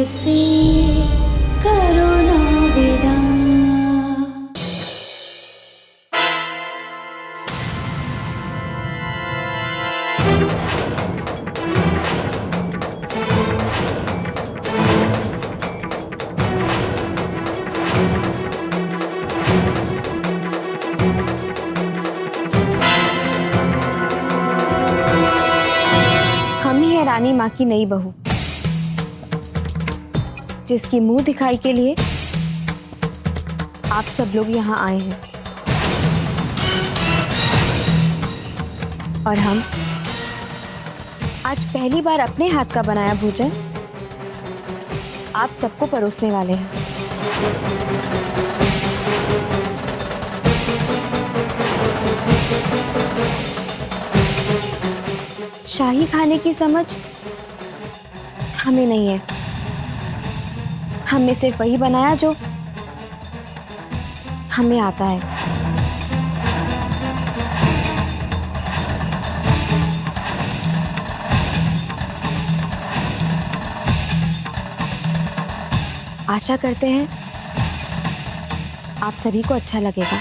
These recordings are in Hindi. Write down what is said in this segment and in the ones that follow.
कैसे करो ना विदा। हम ही है रानी माँ की नई बहू, जिसकी मुंह दिखाई के लिए आप सब लोग यहाँ आए हैं। और हम आज पहली बार अपने हाथ का बनाया भोजन आप सबको परोसने वाले हैं। शाही खाने की समझ हमें नहीं है। हमने सिर्फ वही बनाया जो हमें आता है। आशा करते हैं आप सभी को अच्छा लगेगा।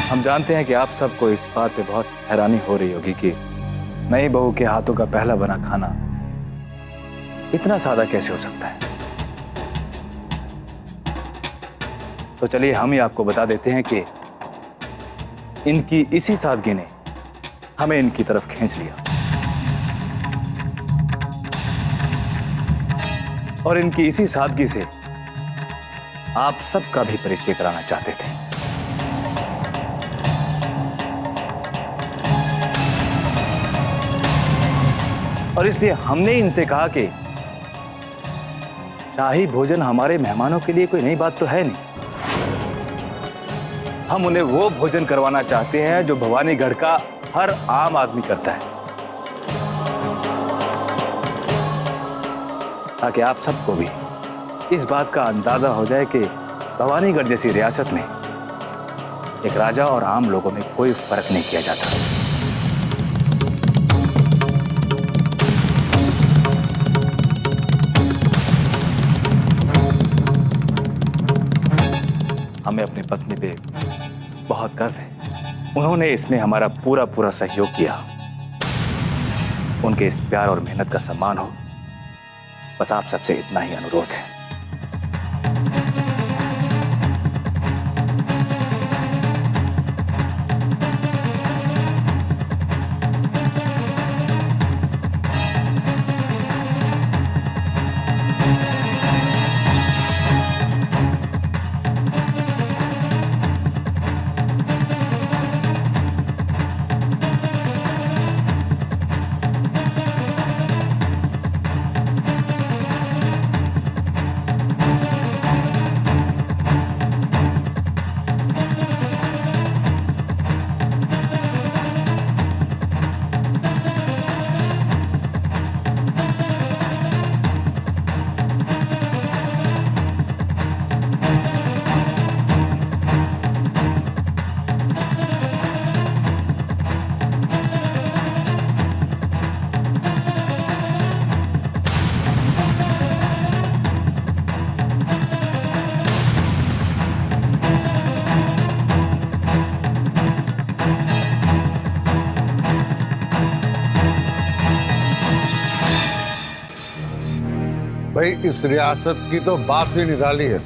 हम जानते हैं कि आप सबको इस बात पे बहुत हैरानी हो रही होगी कि नई बहू के हाथों का पहला बना खाना इतना सादा कैसे हो सकता है। तो चलिए हम ही आपको बता देते हैं कि इनकी इसी सादगी ने हमें इनकी तरफ खींच लिया और इनकी इसी सादगी से आप सबका भी परिचय कराना चाहते थे। और इसलिए हमने इनसे कहा कि शाही भोजन हमारे मेहमानों के लिए कोई नई बात तो है नहीं। हम उन्हें वो भोजन करवाना चाहते हैं जो भवानीगढ़ का हर आम आदमी करता है, ताकि आप सबको भी इस बात का अंदाजा हो जाए कि भवानीगढ़ जैसी रियासत में एक राजा और आम लोगों में कोई फर्क नहीं किया जाता। हमें अपनी पत्नी पे बहुत गर्व है। उन्होंने इसमें हमारा पूरा पूरा सहयोग किया। उनके इस प्यार और मेहनत का सम्मान हो, बस आप सबसे इतना ही अनुरोध है। भाई, इस रियासत की तो बात ही निराली है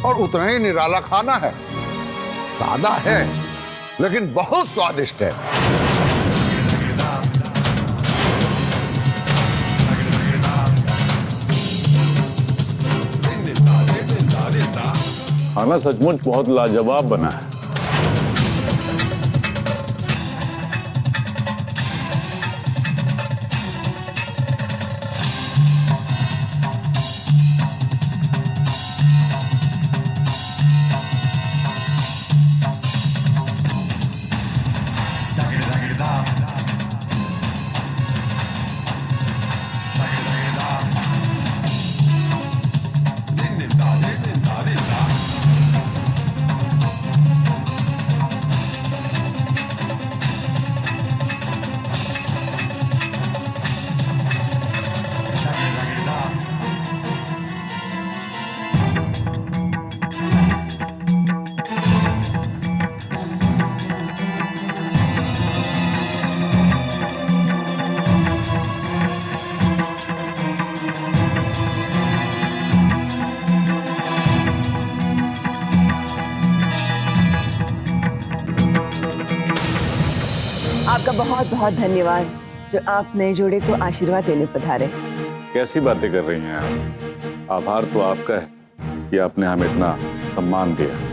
और उतना ही निराला खाना है। सादा है लेकिन बहुत स्वादिष्ट है। खाना सचमुच बहुत लाजवाब बना है। आपका बहुत बहुत धन्यवाद जो आप नए जोड़े को आशीर्वाद देने पधारे। कैसी बातें कर रही हैं आप? आभार तो आपका है कि आपने हमें इतना सम्मान दिया।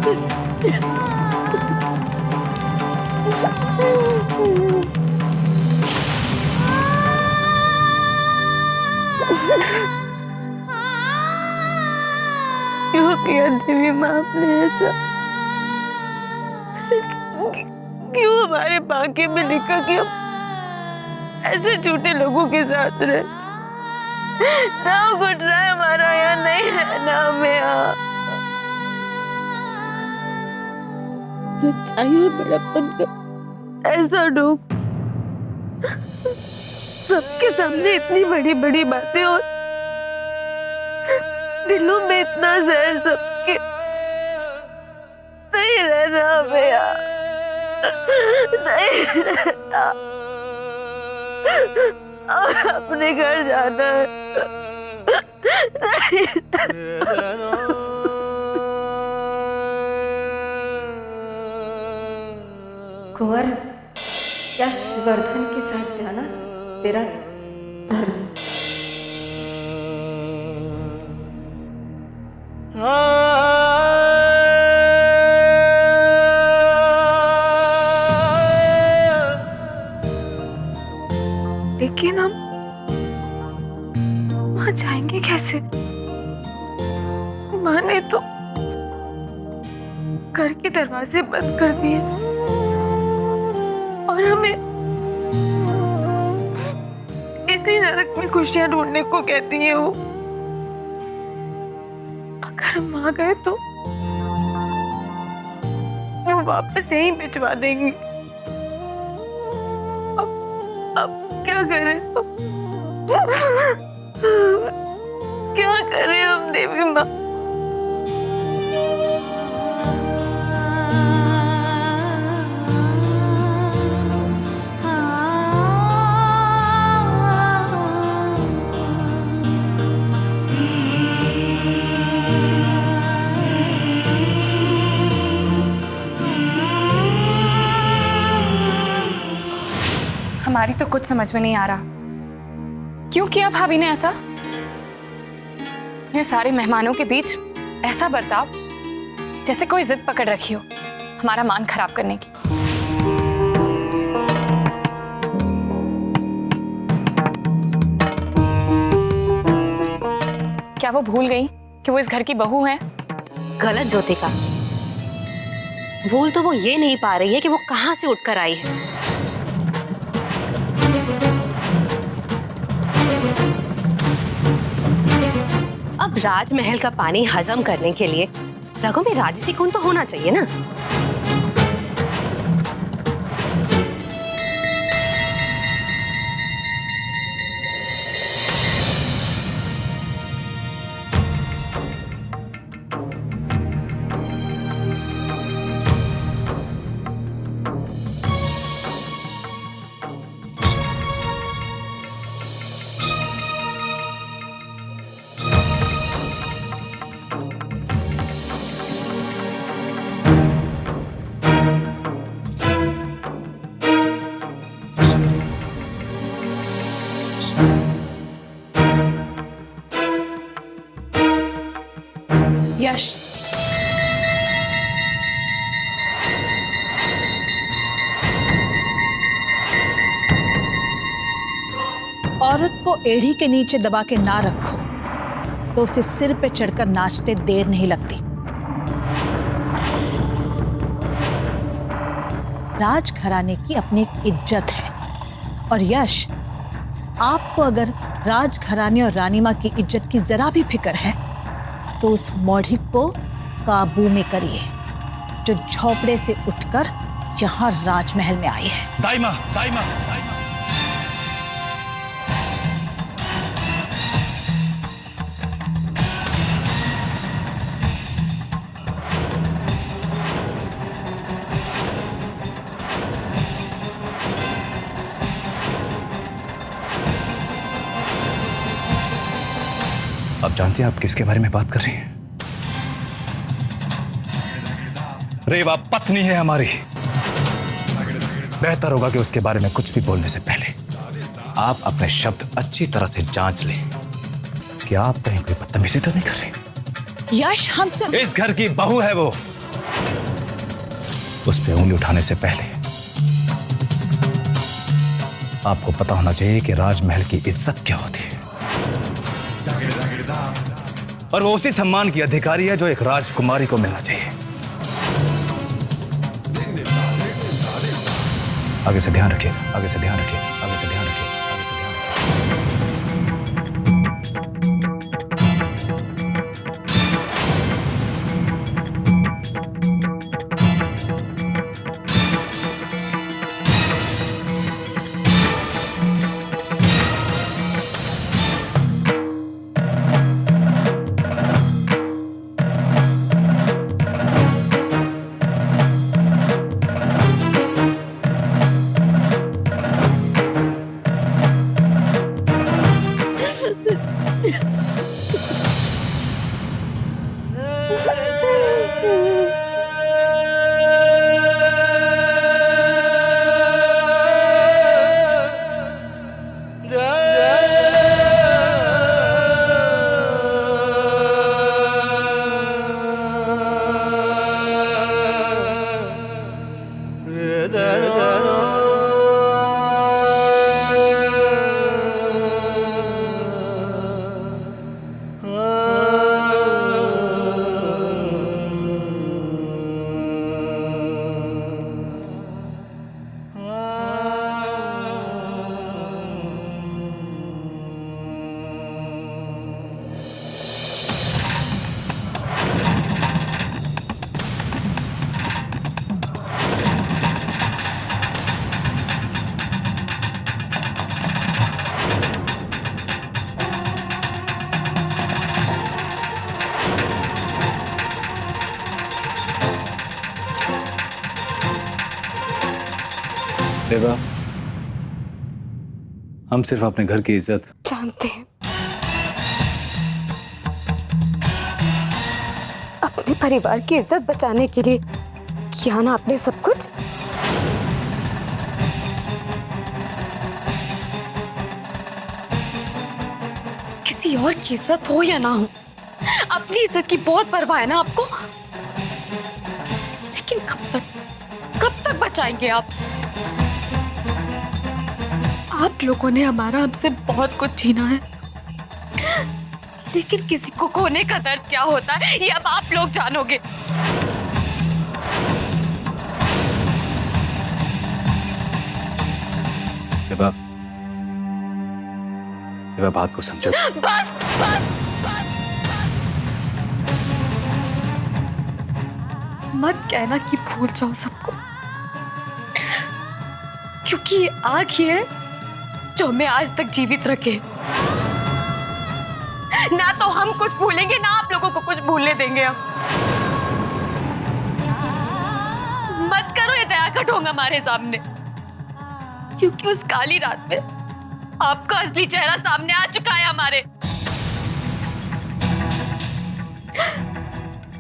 क्यों किया देवी माँ आपने ऐसा? क्यों हमारे भाग्य में लिखा कि हम ऐसे झूठे लोगों के साथ रहे? नाव घुट रहा है हमारा यहाँ, नहीं रहना हमें यहाँ। चाहिए बड़प्पन का ऐसा डूब, सबके सामने इतनी बड़ी बड़ी बातें और दिलों में इतना जहर, सबके नहीं रहना हमें यहाँ, नहीं रहना और अपने घर जाना है। कुंवर, यशवर्धन के साथ जाना तेरा धर्म। लेकिन हम वहां जाएंगे कैसे? माँ ने तो घर के दरवाजे बंद कर दिए और हमें इसी नरक में खुशियां ढूंढने को कहती है वो। अगर हम वहां गए तो वो वापस यहीं भिजवा देंगी। अब क्या करें? क्या करें हम देवी माँ? हमारी तो कुछ समझ में नहीं आ रहा, क्यों किया भाभी ने ऐसा? ये सारे मेहमानों के बीच ऐसा बर्ताव, जैसे कोई जिद पकड़ रखी हो हमारा मान खराब करने की। क्या वो भूल गई कि वो इस घर की बहू है? गलत ज्योतिका, भूल तो वो ये नहीं पा रही है कि वो कहां से उठकर आई है। अब राजमहल का पानी हजम करने के लिए रगों में राजसी खून तो होना चाहिए ना। यश, औरत को एड़ी के नीचे दबा के ना रखो तो उसे सिर पे चढ़कर नाचते देर नहीं लगती। राजघराने की अपनी एक इज्जत है और यश, आपको अगर राजघराने और रानी मां की इज्जत की जरा भी फिक्र है तो उस मौढ़ी को काबू में करिए जो झोपड़े से उठकर यहाँ राजमहल में आई है। दाइमा, दाइमा, दाइमा। आप जानते हैं आप किसके बारे में बात कर रही हैं? रेवा पत्नी है हमारी। बेहतर होगा कि उसके बारे में कुछ भी बोलने से पहले आप अपने शब्द अच्छी तरह से जांच लें कि आप कहीं कोई बदतमीजी तो नहीं कर रही। यश, हमसे इस घर की बहू है वो, उस पर उंगली उठाने से पहले आपको पता होना चाहिए कि राजमहल की इज्जत क्या होती है, और वो उसी सम्मान की अधिकारी है जो एक राजकुमारी को मिलना चाहिए। आगे से ध्यान रखिएगा, आगे से ध्यान रखिएगा, आगे से ध्यान रखिएगा, आगे से ध्यान रखिएगा। रेवा, हम सिर्फ अपने घर की इज्जत जानते हैं, अपने परिवार की इज्जत बचाने के लिए किया ना आपने सब कुछ। किसी और की इज्जत हो या ना हो, अपनी इज्जत की बहुत परवाह है ना आपको। लेकिन कब तक बचाएंगे आप? आप लोगों ने हमारा हमसे बहुत कुछ छीना है, लेकिन किसी को खोने का दर्द क्या होता है ये अब आप लोग जानोगे। रेवा, बात को समझो। बस। मत कहना कि भूल जाओ सबको, क्योंकि ये आग ही है जो हमें आज तक जीवित रखे। ना तो हम कुछ भूलेंगे, ना आप लोगों को कुछ भूलने देंगे हम। मत करो ये दया का ढोंग हमारे सामने, क्योंकि उस काली रात में आपका असली चेहरा सामने आ चुका है हमारे।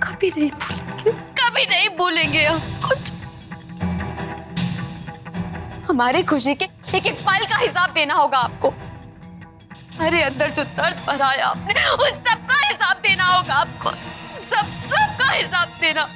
कभी नहीं भूलेंगे हम कुछ। हमारी खुशी के एक एक पल का हिसाब देना होगा आपको। अरे अंदर जो दर्द भराया आपने, उन सबका हिसाब देना होगा आपको। सबका हिसाब देना।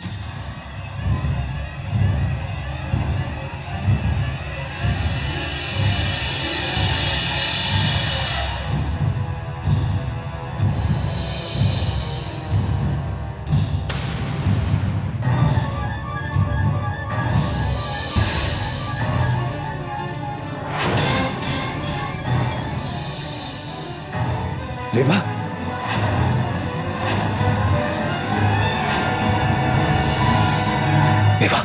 रेवा, रेवा।